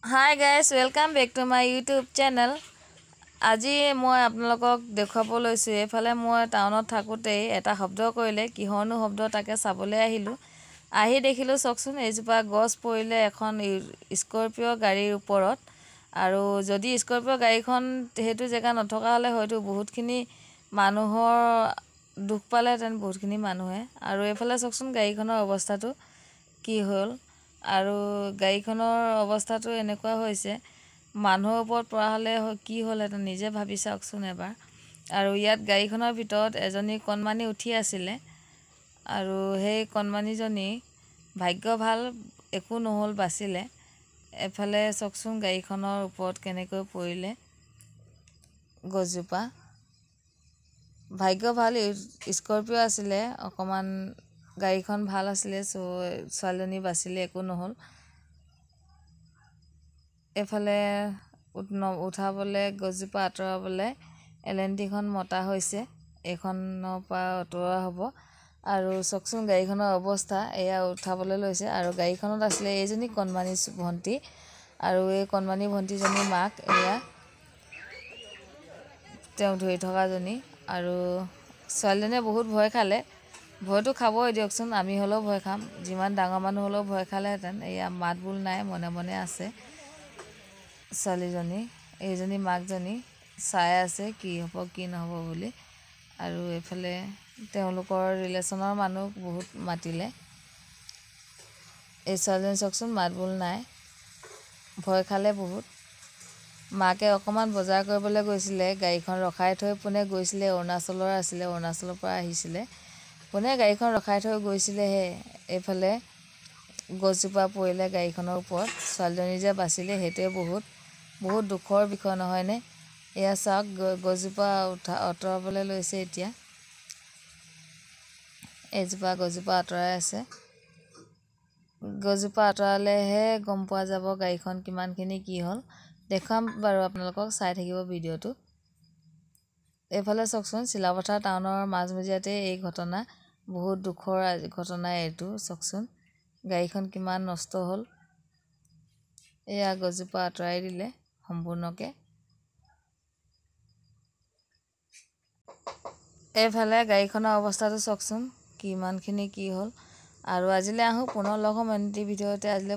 Hi guys, welcome back to my YouTube channel. আজি মই আপোনালোকক দেখাব লৈছো এফালে মই টাউনত থাকোতে এটা শব্দ কৰিলে কিহৰনো শব্দ তাকে চাবলৈ আহিলো আহি দেখিলো চকচোন এজোপা গছ পৰিলে এখন স্কৰপিঅ গাড়ীৰ ওপৰত আৰু যদি স্কৰপিঅ গাড়ীখন হেতু জেগা নথকা হলে হয়তো বহুতখিনি মানুহৰ দুখ পালেতেন বহুতখিনি মানুহে আৰু এফালে চকচোন গাড়ীখনৰ অৱস্থাটো কি হ'ল আৰু গাড়ীখনৰ অৱস্থাটো এনেকুৱা হৈছে মানুহৰ ওপৰত পৰা হলে কি হ'ল এটা নিজে ভাবি চাওকচোন এবাৰ আৰু ইয়াত গাড়ীখনৰ ভিতৰত এজনী কণমানি উঠি আছিল আৰু সেই কণমানিজনী ভাগ্য ভাল একো নহল বাচিলে এফালে চকচোন গাড়ীখনৰ ওপৰত কেনেকৈ পৰিলে গজোপা ভাগ্য ভাল স্কৰপিঅ আছিলে অকমান গাড়ীখন ভাল আছিলে ছোৱালীজনী বাচিলে একো নহল এফালে উঠাবলৈ গজোপা আঁতৰাবলৈ এলএনটিখন মতা হৈছে এইখনৰ পৰা আঁতৰোৱা হ'ব আৰু চকচোন গাড়ীখনৰ অৱস্থা এয়া উঠাবলৈ লৈছে আৰু গাড়ীখনত আছিলে এইজনী কণমানি ভণ্টি আৰু এই কণমানি ভণ্টিজনী মাক এয়া তেওঁ ধৰি থকাজনী আৰু ছোৱালীজনীয়ে বহুত ভয় খালে ভয়তো খাবই দিয়কচোন আমি হলেও ভয় খাম যিমান ডাঙৰ মানুহ হলেও ভয় খালেহেঁতেন এয়া মাত বুল নাই মনে মনে আছে ছোৱালীজনী এইজনী মাকজনী চাই আছে কি হ'ব কি নহ'ব বুলি আৰু এফালে তেওঁলোকৰ ৰিলেশ্যনৰ মানুহ বহুত মাতিলে এই ছোৱালীজনী চকচোন মাত বুল নাই ভয় খালে বহুত মাকে অকমান বজাৰ কৰিবলৈ গৈছিলে গাড়ীখন ৰখাই থৈ পুনে গৈছিলে অৰুণাচলৰ আছিলে অৰুণাচলৰ পৰা আহিছিলে পুনে গাড়ীখন ৰখাই থৈ গৈছিলেহে এইফালে গছজোপা পৰিলে গাড়ীখনৰ ওপৰত ছোৱালীজনী যে বাচিলে সেইটোৱে বহুত দুখৰ বিষয় নহয়নে এয়া চাওক গছজোপা আঁতৰাবলৈ লৈছে এতিয়া এজোপা গছজোপা আঁতৰাই আছে গছজোপা আঁতৰালেহে গম পোৱা যাব গাড়ীখন কিমানখিনি কি হ'ল দেখাম বাৰু আপোনালোকক চাই থাকিব ভিডিঅ'টো এইফালে চকচোন চিলাপথাৰ টাউনৰ মাজমজিয়াতে এই ঘটনা বহুত দুখৰ ঘটনা এইটো চকচোন গাড়ীখন কিমান নষ্ট হ'ল এয়া গছজোপা আঁতৰাই দিলে সম্পূৰ্ণকে এইফালে গাড়ীখনৰ অৱস্থাটো চকচোন কিমানখিনি কি হ'ল আৰু আজিলৈ আহোঁ পুনৰ লগ হ'ম এনে ভিডিঅ'তে আজিলৈ